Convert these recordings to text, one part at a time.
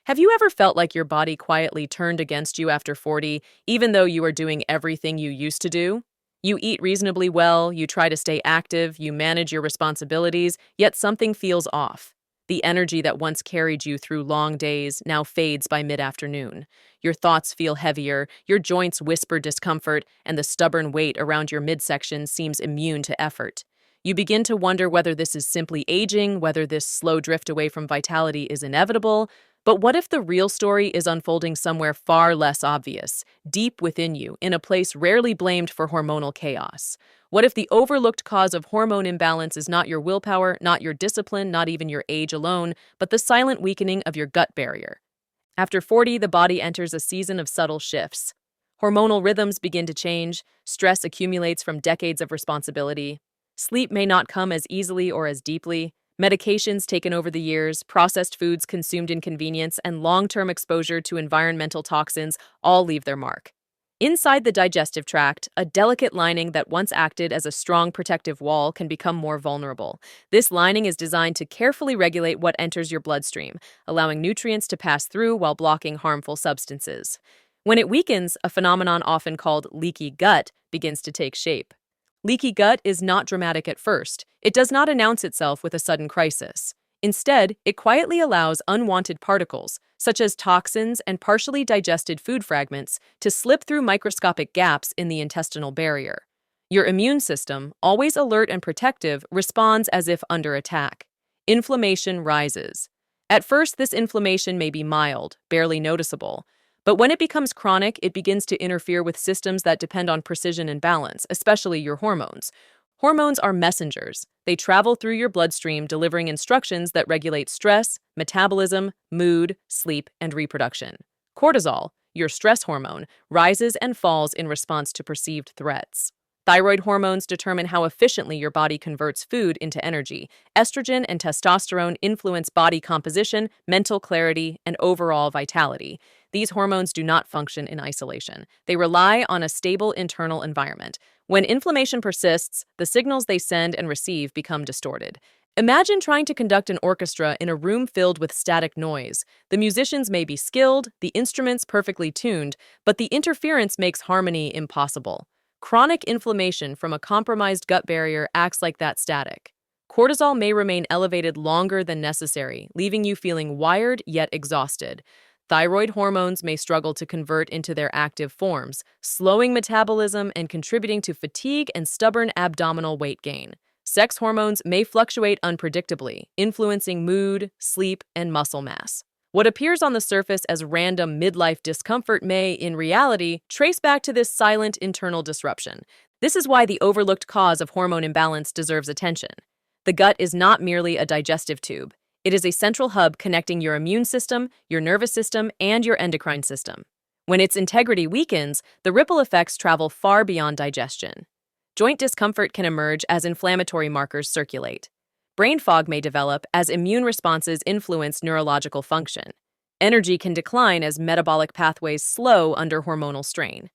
Have you ever felt like your body quietly turned against you after 40, even though you are doing everything you used to do? You eat reasonably well, you try to stay active, you manage your responsibilities, yet something feels off. The energy that once carried you through long days now fades by mid-afternoon. Your thoughts feel heavier, your joints whisper discomfort, and the stubborn weight around your midsection seems immune to effort. You begin to wonder whether this is simply aging, whether this slow drift away from vitality is inevitable. But what if the real story is unfolding somewhere far less obvious, deep within you, in a place rarely blamed for hormonal chaos? What if the overlooked cause of hormone imbalance is not your willpower, not your discipline, not even your age alone, but the silent weakening of your gut barrier? After 40, the body enters a season of subtle shifts. Hormonal rhythms begin to change, stress accumulates from decades of responsibility. Sleep may not come as easily or as deeply. Medications taken over the years, processed foods consumed in convenience, and long-term exposure to environmental toxins all leave their mark. Inside the digestive tract, a delicate lining that once acted as a strong protective wall can become more vulnerable. This lining is designed to carefully regulate what enters your bloodstream, allowing nutrients to pass through while blocking harmful substances. When it weakens, a phenomenon often called leaky gut begins to take shape. Leaky gut is not dramatic at first. It does not announce itself with a sudden crisis. Instead, it quietly allows unwanted particles, such as toxins and partially digested food fragments, to slip through microscopic gaps in the intestinal barrier. Your immune system, always alert and protective, responds as if under attack. Inflammation rises. At first, this inflammation may be mild, barely noticeable. But when it becomes chronic, it begins to interfere with systems that depend on precision and balance, especially your hormones. Hormones are messengers. They travel through your bloodstream, delivering instructions that regulate stress, metabolism, mood, sleep, and reproduction. Cortisol, your stress hormone, rises and falls in response to perceived threats. Thyroid hormones determine how efficiently your body converts food into energy. Estrogen and testosterone influence body composition, mental clarity, and overall vitality. These hormones do not function in isolation. They rely on a stable internal environment. When inflammation persists, the signals they send and receive become distorted. Imagine trying to conduct an orchestra in a room filled with static noise. The musicians may be skilled, the instruments perfectly tuned, but the interference makes harmony impossible. Chronic inflammation from a compromised gut barrier acts like that static. Cortisol may remain elevated longer than necessary, leaving you feeling wired yet exhausted. Thyroid hormones may struggle to convert into their active forms, slowing metabolism and contributing to fatigue and stubborn abdominal weight gain. Sex hormones may fluctuate unpredictably, influencing mood, sleep, and muscle mass. What appears on the surface as random midlife discomfort may, in reality, trace back to this silent internal disruption. This is why the overlooked cause of hormone imbalance deserves attention. The gut is not merely a digestive tube. It is a central hub connecting your immune system, your nervous system, and your endocrine system. When its integrity weakens, the ripple effects travel far beyond digestion. Joint discomfort can emerge as inflammatory markers circulate. Brain fog may develop as immune responses influence neurological function. Energy can decline as metabolic pathways slow under hormonal strain.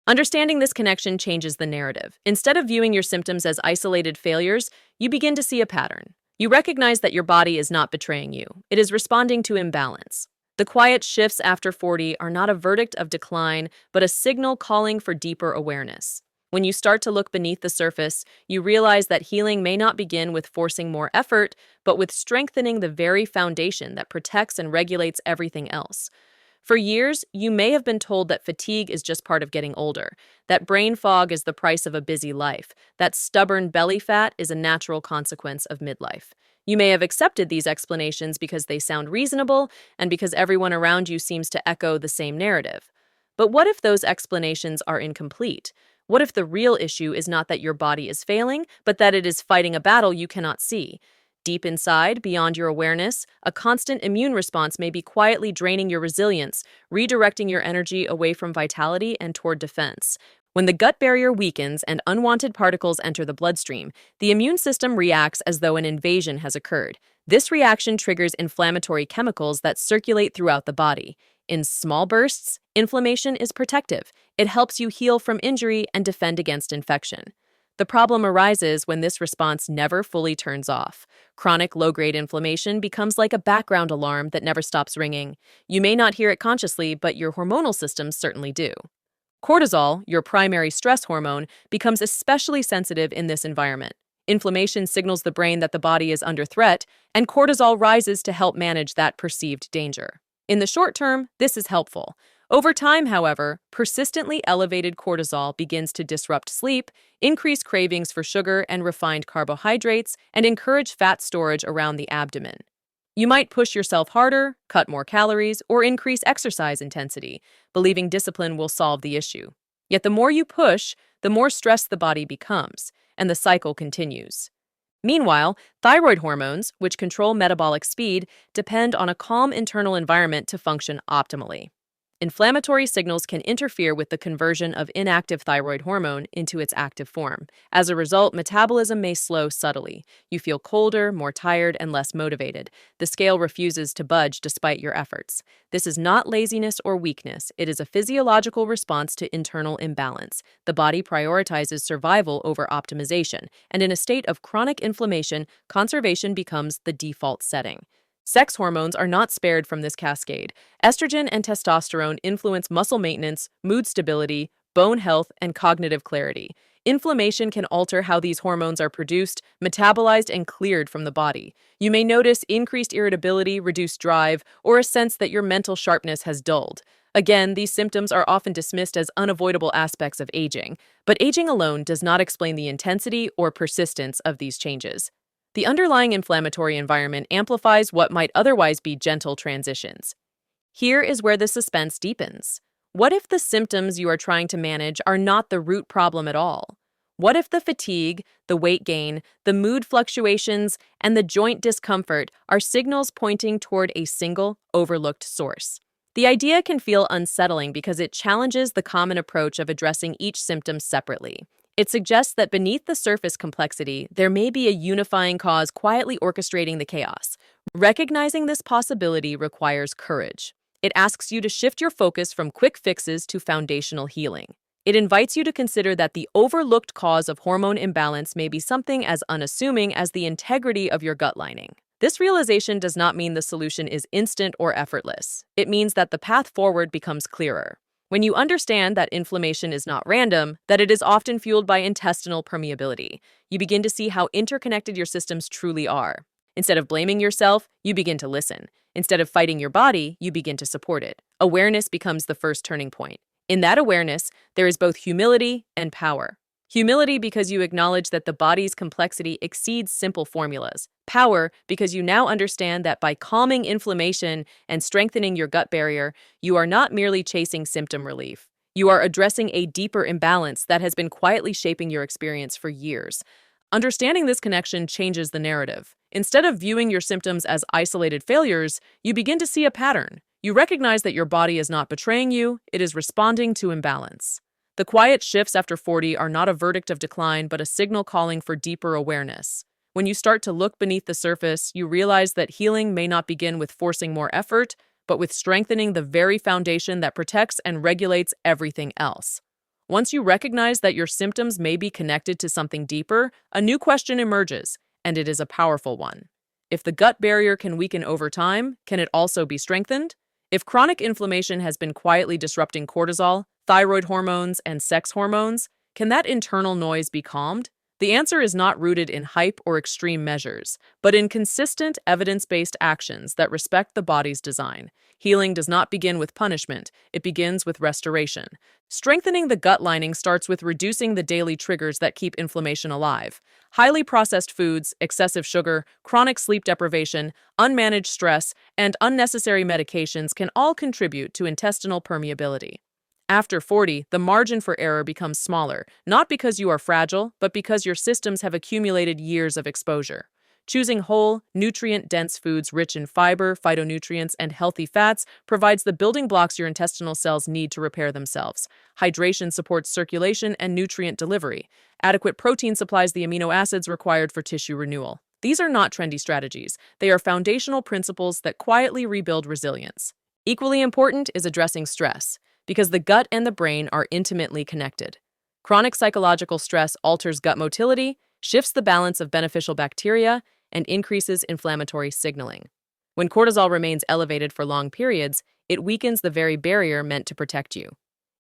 Understanding this connection changes the narrative. Instead of viewing your symptoms as isolated failures, you begin to see a pattern. You recognize that your body is not betraying you. It is responding to imbalance. The quiet shifts after 40 are not a verdict of decline, but a signal calling for deeper awareness. When you start to look beneath the surface, you realize that healing may not begin with forcing more effort, but with strengthening the very foundation that protects and regulates everything else. For years, you may have been told that fatigue is just part of getting older, that brain fog is the price of a busy life, that stubborn belly fat is a natural consequence of midlife. You may have accepted these explanations because they sound reasonable and because everyone around you seems to echo the same narrative. But what if those explanations are incomplete? What if the real issue is not that your body is failing, but that it is fighting a battle you cannot see? Deep inside, beyond your awareness, a constant immune response may be quietly draining your resilience, redirecting your energy away from vitality and toward defense. When the gut barrier weakens and unwanted particles enter the bloodstream, the immune system reacts as though an invasion has occurred. This reaction triggers inflammatory chemicals that circulate throughout the body. In small bursts, inflammation is protective. It helps you heal from injury and defend against infection. The problem arises when this response never fully turns off. Chronic low-grade inflammation becomes like a background alarm that never stops ringing. You may not hear it consciously, but your hormonal systems certainly do. Cortisol, your primary stress hormone, becomes especially sensitive in this environment. Inflammation signals the brain that the body is under threat, and cortisol rises to help manage that perceived danger. In the short term, this is helpful. Over time, however, persistently elevated cortisol begins to disrupt sleep, increase cravings for sugar and refined carbohydrates, and encourage fat storage around the abdomen. You might push yourself harder, cut more calories, or increase exercise intensity, believing discipline will solve the issue. Yet the more you push, the more stressed the body becomes, and the cycle continues. Meanwhile, thyroid hormones, which control metabolic speed, depend on a calm internal environment to function optimally. Inflammatory signals can interfere with the conversion of inactive thyroid hormone into its active form. As a result, metabolism may slow subtly. You feel colder, more tired, and less motivated. The scale refuses to budge despite your efforts. This is not laziness or weakness. It is a physiological response to internal imbalance. The body prioritizes survival over optimization, and in a state of chronic inflammation, conservation becomes the default setting. Sex hormones are not spared from this cascade. Estrogen and testosterone influence muscle maintenance, mood stability, bone health, and cognitive clarity. Inflammation can alter how these hormones are produced, metabolized, and cleared from the body. You may notice increased irritability, reduced drive, or a sense that your mental sharpness has dulled. Again, these symptoms are often dismissed as unavoidable aspects of aging, but aging alone does not explain the intensity or persistence of these changes. The underlying inflammatory environment amplifies what might otherwise be gentle transitions. Here is where the suspense deepens. What if the symptoms you are trying to manage are not the root problem at all? What if the fatigue, the weight gain, the mood fluctuations, and the joint discomfort are signals pointing toward a single, overlooked source? The idea can feel unsettling because it challenges the common approach of addressing each symptom separately. It suggests that beneath the surface complexity, there may be a unifying cause quietly orchestrating the chaos. Recognizing this possibility requires courage. It asks you to shift your focus from quick fixes to foundational healing. It invites you to consider that the overlooked cause of hormone imbalance may be something as unassuming as the integrity of your gut lining. This realization does not mean the solution is instant or effortless. It means that the path forward becomes clearer. When you understand that inflammation is not random, that it is often fueled by intestinal permeability, you begin to see how interconnected your systems truly are. Instead of blaming yourself, you begin to listen. Instead of fighting your body, you begin to support it. Awareness becomes the first turning point. In that awareness, there is both humility and power. Humility because you acknowledge that the body's complexity exceeds simple formulas. Power because you now understand that by calming inflammation and strengthening your gut barrier, you are not merely chasing symptom relief. You are addressing a deeper imbalance that has been quietly shaping your experience for years. Understanding this connection changes the narrative. Instead of viewing your symptoms as isolated failures, you begin to see a pattern. You recognize that your body is not betraying you, it is responding to imbalance. The quiet shifts after 40 are not a verdict of decline, but a signal calling for deeper awareness. When you start to look beneath the surface, you realize that healing may not begin with forcing more effort, but with strengthening the very foundation that protects and regulates everything else. Once you recognize that your symptoms may be connected to something deeper, a new question emerges, and it is a powerful one. If the gut barrier can weaken over time, can it also be strengthened? If chronic inflammation has been quietly disrupting cortisol, thyroid hormones, and sex hormones, can that internal noise be calmed? The answer is not rooted in hype or extreme measures, but in consistent, evidence-based actions that respect the body's design. Healing does not begin with punishment, it begins with restoration. Strengthening the gut lining starts with reducing the daily triggers that keep inflammation alive. Highly processed foods, excessive sugar, chronic sleep deprivation, unmanaged stress, and unnecessary medications can all contribute to intestinal permeability. After 40, the margin for error becomes smaller, not because you are fragile, but because your systems have accumulated years of exposure. Choosing whole, nutrient-dense foods rich in fiber, phytonutrients, and healthy fats provides the building blocks your intestinal cells need to repair themselves. Hydration supports circulation and nutrient delivery. Adequate protein supplies the amino acids required for tissue renewal. These are not trendy strategies. They are foundational principles that quietly rebuild resilience. Equally important is addressing stress, because the gut and the brain are intimately connected. Chronic psychological stress alters gut motility, shifts the balance of beneficial bacteria, and increases inflammatory signaling. When cortisol remains elevated for long periods, it weakens the very barrier meant to protect you.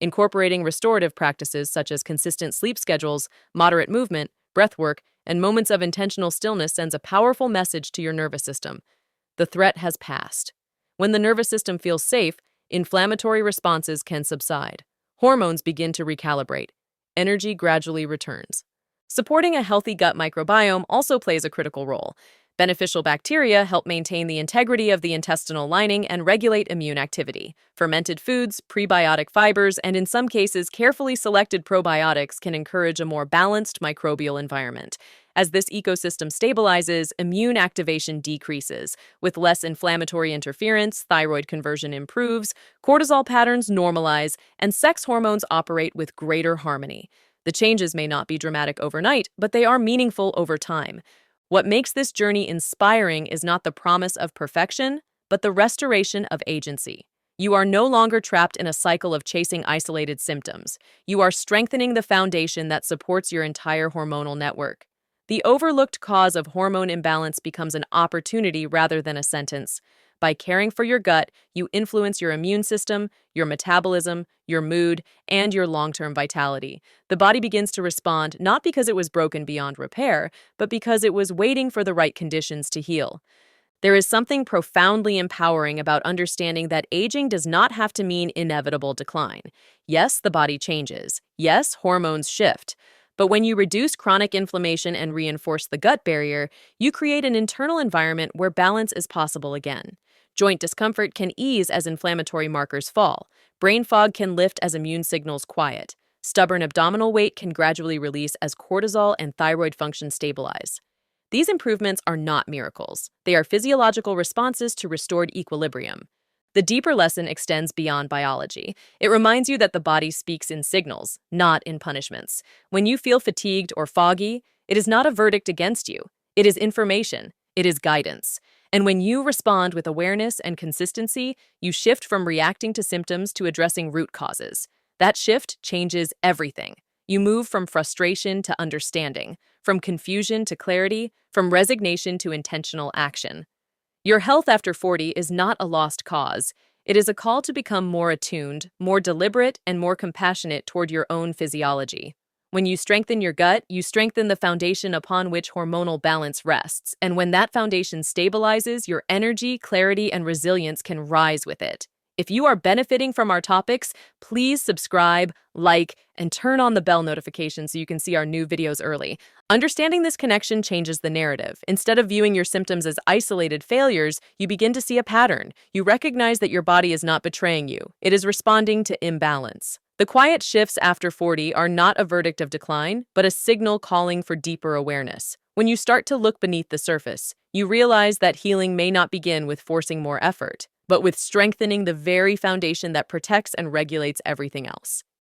Incorporating restorative practices such as consistent sleep schedules, moderate movement, breath work, and moments of intentional stillness sends a powerful message to your nervous system. The threat has passed. When the nervous system feels safe, inflammatory responses can subside. Hormones begin to recalibrate. Energy gradually returns. Supporting a healthy gut microbiome also plays a critical role. Beneficial bacteria help maintain the integrity of the intestinal lining and regulate immune activity. Fermented foods, prebiotic fibers, and in some cases, carefully selected probiotics can encourage a more balanced microbial environment. As this ecosystem stabilizes, immune activation decreases. With less inflammatory interference, thyroid conversion improves, cortisol patterns normalize, and sex hormones operate with greater harmony. The changes may not be dramatic overnight, but they are meaningful over time. What makes this journey inspiring is not the promise of perfection, but the restoration of agency. You are no longer trapped in a cycle of chasing isolated symptoms. You are strengthening the foundation that supports your entire hormonal network. The overlooked cause of hormone imbalance becomes an opportunity rather than a sentence. By caring for your gut, you influence your immune system, your metabolism, your mood, and your long-term vitality. The body begins to respond not because it was broken beyond repair, but because it was waiting for the right conditions to heal. There is something profoundly empowering about understanding that aging does not have to mean inevitable decline. Yes, the body changes. Yes, hormones shift. But when you reduce chronic inflammation and reinforce the gut barrier, you create an internal environment where balance is possible again. Joint discomfort can ease as inflammatory markers fall. Brain fog can lift as immune signals quiet. Stubborn abdominal weight can gradually release as cortisol and thyroid function stabilize. These improvements are not miracles. They are physiological responses to restored equilibrium. The deeper lesson extends beyond biology. It reminds you that the body speaks in signals, not in punishments. When you feel fatigued or foggy, it is not a verdict against you. It is information. It is guidance. And when you respond with awareness and consistency, you shift from reacting to symptoms to addressing root causes. That shift changes everything. You move from frustration to understanding, from confusion to clarity, from resignation to intentional action. Your health after 40 is not a lost cause. It is a call to become more attuned, more deliberate, and more compassionate toward your own physiology. When you strengthen your gut, you strengthen the foundation upon which hormonal balance rests. And when that foundation stabilizes, your energy, clarity, and resilience can rise with it. If you are benefiting from our topics, please subscribe, like, and turn on the bell notification so you can see our new videos early. Understanding this connection changes the narrative. Instead of viewing your symptoms as isolated failures, you begin to see a pattern. You recognize that your body is not betraying you. It is responding to imbalance. The quiet shifts after 40 are not a verdict of decline, but a signal calling for deeper awareness. When you start to look beneath the surface, you realize that healing may not begin with forcing more effort, but with strengthening the very foundation that protects and regulates everything else.